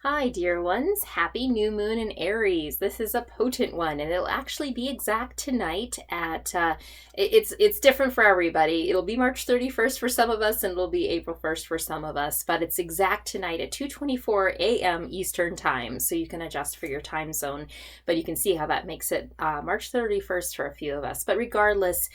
Hi, dear ones. Happy new moon in Aries. This is a potent one, and it'll actually be exact tonight at, it's different for everybody. It'll be March 31st for some of us, and it'll be April 1st for some of us, but it's exact tonight at 2:24 a.m. Eastern Time, so you can adjust for your time zone, but you can see how that makes it March 31st for a few of us. But regardless,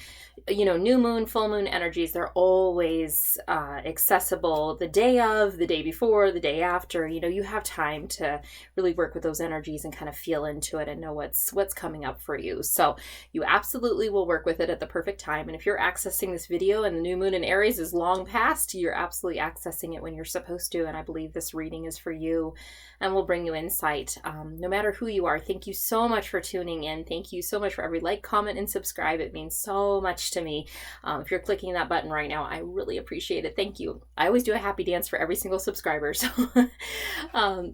new moon, full moon energies, they're always accessible the day of, the day before, the day after. You have time to really work with those energies and kind of feel into it and know what's coming up for you. So you absolutely will work with it at the perfect time. And if you're accessing this video and the new moon in Aries is long past, you're absolutely accessing it when you're supposed to. And I believe this reading is for you and will bring you insight. No matter who you are, thank you so much for tuning in. Thank you so much for every like, comment, and subscribe. It means so much to me. If you're clicking that button right now, I really appreciate it. Thank you. I always do a happy dance for every single subscriber. So,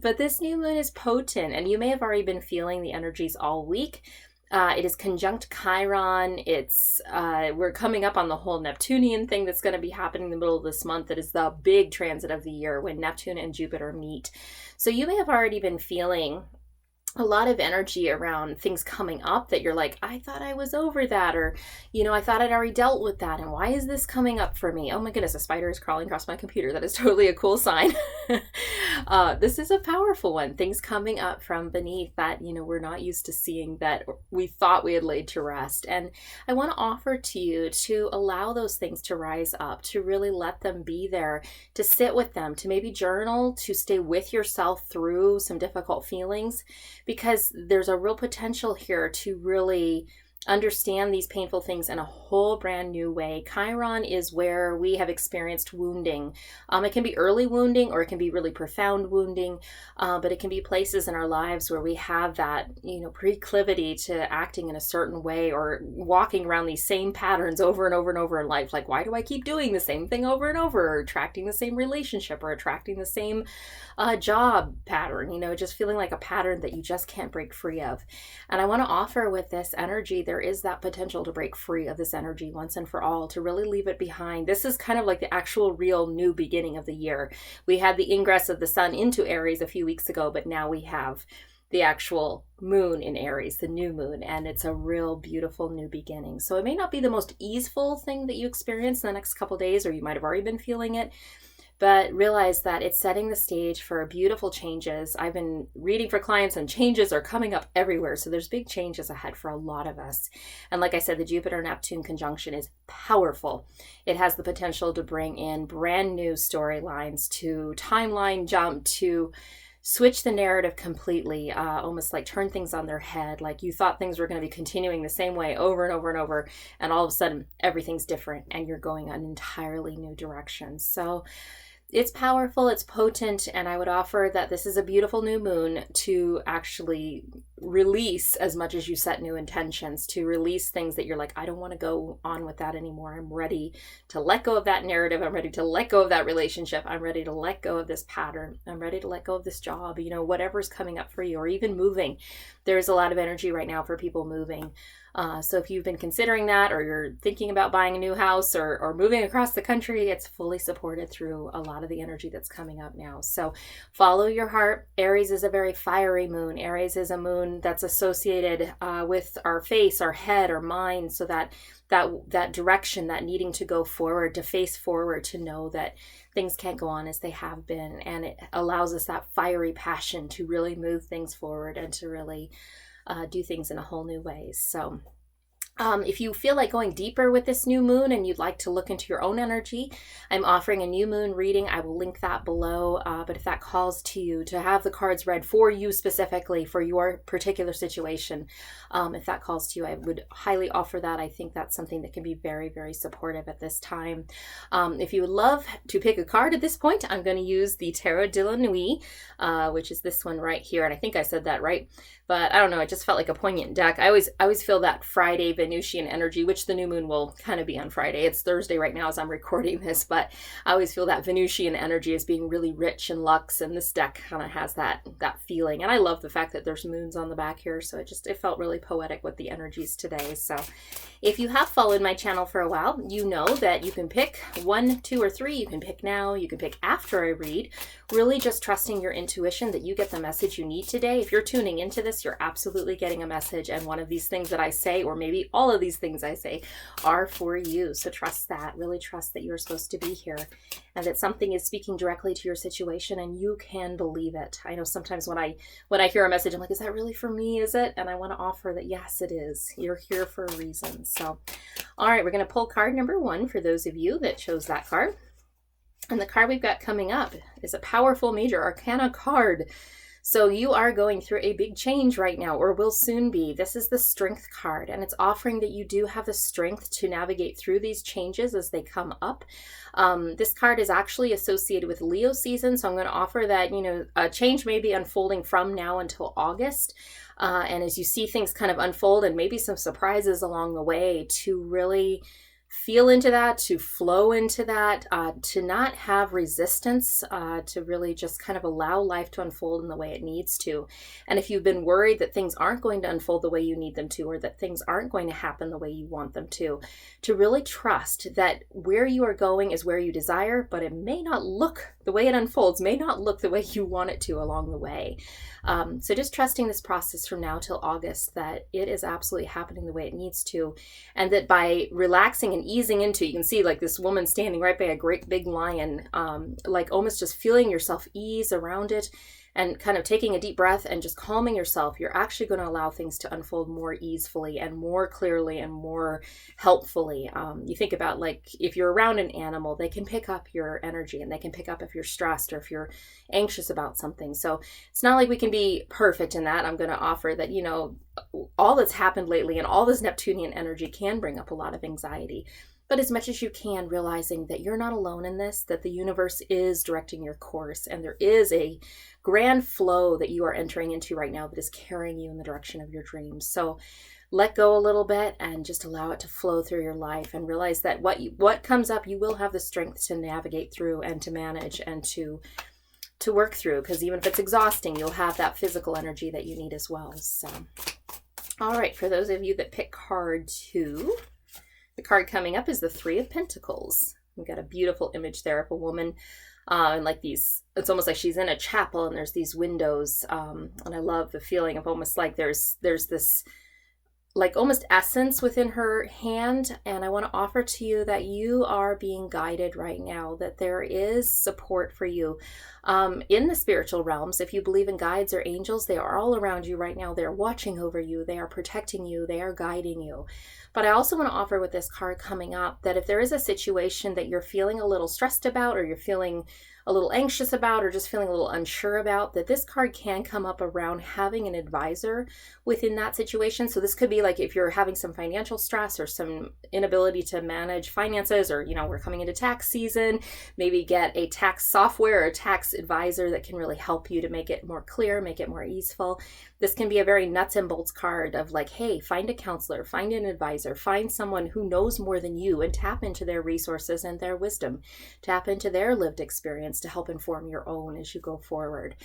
but this new moon is potent, and you may have already been feeling the energies all week. It is conjunct Chiron. We're coming up on the whole Neptunian thing that's going to be happening in the middle of this month. That is the big transit of the year when Neptune and Jupiter meet. So you may have already been feeling a lot of energy around things coming up that you're like, I thought I was over that, or, I thought I'd already dealt with that, and why is this coming up for me? Oh my goodness, a spider is crawling across my computer. That is totally a cool sign. This is a powerful one. Things coming up from beneath that, we're not used to seeing, that we thought we had laid to rest. And I want to offer to you to allow those things to rise up, to really let them be there, to sit with them, to maybe journal, to stay with yourself through some difficult feelings, because there's a real potential here to really understand these painful things in a whole brand new way. Chiron is where we have experienced wounding. It can be early wounding, or it can be really profound wounding, but it can be places in our lives where we have that, proclivity to acting in a certain way, or walking around these same patterns over and over and over in life. Like, why do I keep doing the same thing over and over, or attracting the same relationship, or attracting the same job pattern, just feeling like a pattern that you just can't break free of. And I want to offer with this energy, there is that potential to break free of this energy once and for all, to really leave it behind. This is kind of like the actual real new beginning of the year. We had the ingress of the sun into Aries a few weeks ago, but now we have the actual moon in Aries, the new moon, and it's a real beautiful new beginning. So it may not be the most easeful thing that you experience in the next couple days, or you might have already been feeling it, but realize that it's setting the stage for beautiful changes. I've been reading for clients, and changes are coming up everywhere. So there's big changes ahead for a lot of us. And like I said, the Jupiter-Neptune conjunction is powerful. It has the potential to bring in brand new storylines, to timeline jump, to switch the narrative completely, almost like turn things on their head. Like you thought things were going to be continuing the same way over and over and over, and all of a sudden everything's different and you're going an entirely new direction. So it's powerful, it's potent, and I would offer that this is a beautiful new moon to actually release as much as you set new intentions, to release things that you're like, I don't want to go on with that anymore. I'm ready to let go of that narrative. I'm ready to let go of that relationship. I'm ready to let go of this pattern. I'm ready to let go of this job, whatever's coming up for you, or even moving. There's a lot of energy right now for people moving. So if you've been considering that, or you're thinking about buying a new house, or moving across the country, it's fully supported through a lot of the energy that's coming up now. So follow your heart. Aries is a very fiery moon. Aries is a moon that's associated with our face, our head, our mind, so that direction, that needing to go forward, to face forward, to know that things can't go on as they have been. And it allows us that fiery passion to really move things forward and to really do things in a whole new ways. So if you feel like going deeper with this new moon and you'd like to look into your own energy, I'm offering a new moon reading. I will link that below. But if that calls to you to have the cards read for you specifically, for your particular situation, if that calls to you, I would highly offer that. I think that's something that can be very, very supportive at this time. If you would love to pick a card at this point, I'm going to use the Tarot de la Nuit, which is this one right here. And I think I said that right. But I don't know, it just felt like a poignant deck. I always feel that Friday Venusian energy, which the new moon will kind of be on Friday. It's Thursday right now as I'm recording this, but I always feel that Venusian energy as being really rich and luxe, and this deck kind of has that feeling. And I love the fact that there's moons on the back here, so it felt really poetic with the energies today. So if you have followed my channel for a while, you know that you can pick 1, 2, or 3. You can pick now, you can pick after I read, really just trusting your intuition that you get the message you need today. If you're tuning into this, you're absolutely getting a message. And one of these things that I say, or maybe all of these things I say, are for you. So trust that. Really trust that you're supposed to be here and that something is speaking directly to your situation and you can believe it. I know sometimes when I hear a message, I'm like, is that really for me? Is it? And I want to offer that, yes, it is. You're here for a reason. So, all right, we're going to pull card number 1 for those of you that chose that card. And the card we've got coming up is a powerful major arcana card. So you are going through a big change right now, or will soon be. This is the Strength card, and it's offering that you do have the strength to navigate through these changes as they come up. This card is actually associated with Leo season, so I'm going to offer that, a change may be unfolding from now until August. And as you see things kind of unfold and maybe some surprises along the way, to really feel into that, to flow into that, to not have resistance, to really just kind of allow life to unfold in the way it needs to. And if you've been worried that things aren't going to unfold the way you need them to, or that things aren't going to happen the way you want them to really trust that where you are going is where you desire, but it may not look, the way it unfolds may not look the way you want it to along the way. So just trusting this process from now till August, that it is absolutely happening the way it needs to. And that by relaxing and easing into, you can see like this woman standing right by a great big lion, like almost just feeling yourself ease around it and kind of taking a deep breath and just calming yourself, you're actually going to allow things to unfold more easily and more clearly and more helpfully. You think about like if you're around an animal, they can pick up your energy and they can pick up if you're stressed or if you're anxious about something. So it's not like we can be perfect in that. I'm going to offer that, all that's happened lately and all this Neptunian energy can bring up a lot of anxiety. But as much as you can, realizing that you're not alone in this, that the universe is directing your course, and there is a grand flow that you are entering into right now that is carrying you in the direction of your dreams. So let go a little bit and just allow it to flow through your life, and realize that what comes up, you will have the strength to navigate through and to manage and to work through, because even if it's exhausting, you'll have that physical energy that you need as well. So, all right, for those of you that pick card 2, the card coming up is the 3 of Pentacles. We've got a beautiful image there of a woman and like these, it's almost like she's in a chapel and there's these windows. And I love the feeling of almost like there's this like almost essence within her hand. And I want to offer to you that you are being guided right now, that there is support for you in the spiritual realms. If you believe in guides or angels, they are all around you right now. They're watching over you. They are protecting you. They are guiding you. But I also want to offer with this card coming up that if there is a situation that you're feeling a little stressed about, or you're feeling a little anxious about, or just feeling a little unsure about, that this card can come up around having an advisor within that situation. So this could be like if you're having some financial stress or some inability to manage finances, or, we're coming into tax season, maybe get a tax software or a tax advisor that can really help you to make it more clear, make it more easeful. This can be a very nuts and bolts card of like, hey, find a counselor, find an advisor, find someone who knows more than you, and tap into their resources and their wisdom, tap into their lived experience to help inform your own as you go forward.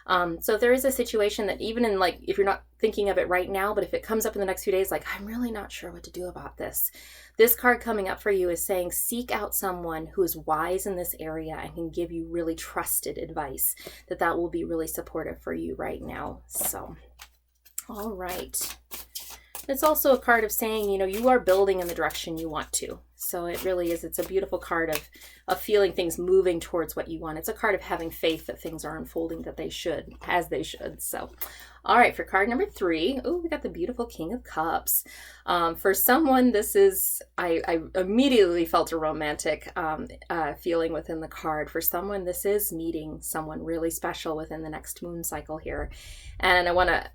So if there is a situation that even in like, if you're not thinking of it right now, but if it comes up in the next few days, like, I'm really not sure what to do about this. This card coming up for you is saying, seek out someone who is wise in this area and can give you really trusted advice, that will be really supportive for you right now. So, all right. It's also a card of saying, you are building in the direction you want to. So it really is, it's a beautiful card of feeling things moving towards what you want. It's a card of having faith that things are unfolding as they should. So, all right, for card number 3, we got the beautiful King of Cups. For someone, this is, I immediately felt a romantic feeling within the card. For someone, this is meeting someone really special within the next moon cycle here. And I want to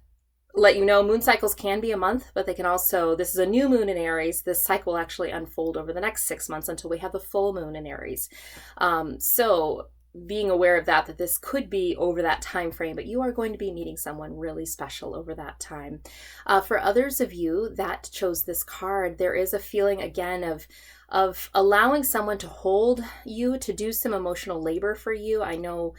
let you know, moon cycles can be a month, but they can also, this is a new moon in Aries. This cycle will actually unfold over the next 6 months until we have the full moon in Aries. So being aware of that this could be over that time frame, but you are going to be meeting someone really special over that time. For others of you that chose this card, there is a feeling again of allowing someone to hold you, to do some emotional labor for you. I know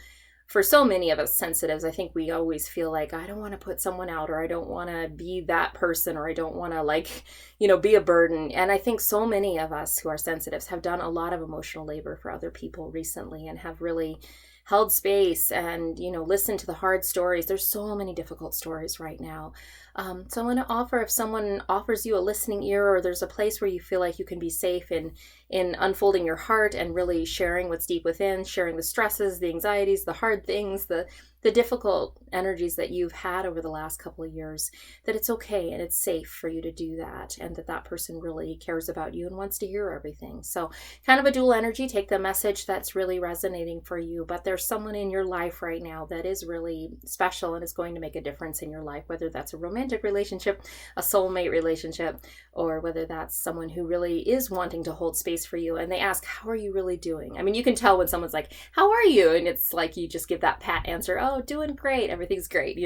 for so many of us sensitives, I think we always feel like, I don't want to put someone out, or I don't want to be that person, or I don't want to be a burden. And I think so many of us who are sensitives have done a lot of emotional labor for other people recently and have really held space and, listen to the hard stories. There's so many difficult stories right now. So I'm going to offer, if someone offers you a listening ear, or there's a place where you feel like you can be safe in unfolding your heart and really sharing what's deep within, sharing the stresses, the anxieties, the hard things, the difficult energies that you've had over the last couple of years, that it's okay and it's safe for you to do that, and that person really cares about you and wants to hear everything. So kind of a dual energy. Take the message that's really resonating for you, but there's someone in your life right now that is really special and is going to make a difference in your life, whether that's a romantic relationship, a soulmate relationship, or whether that's someone who really is wanting to hold space for you, and they ask, how are you really doing? I mean, you can tell when someone's like, how are you? And it's like you just give that pat answer, oh, doing great, everything's great,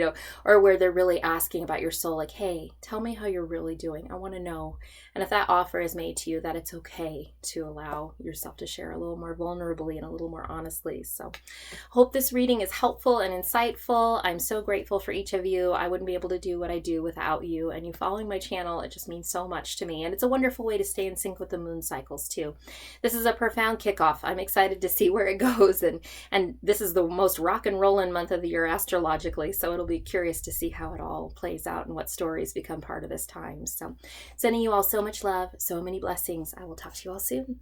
or where they're really asking about your soul, like, hey, tell me how you're really doing. I want to know. And if that offer is made to you, that it's okay to allow yourself to share a little more vulnerably and a little more honestly. So hope this reading is helpful and insightful. I'm so grateful for each of you. I wouldn't be able to do what I do without you, and you following my channel. It just means so much to me, and it's a wonderful way to stay in sync with the moon cycles too. This is a profound kickoff. I'm excited to see where it goes, and this is the most rock and rollin' month of the year astrologically, so it'll be curious to see how it all plays out and what stories become part of this time. So sending you all so much love, so many blessings. I will talk to you all soon.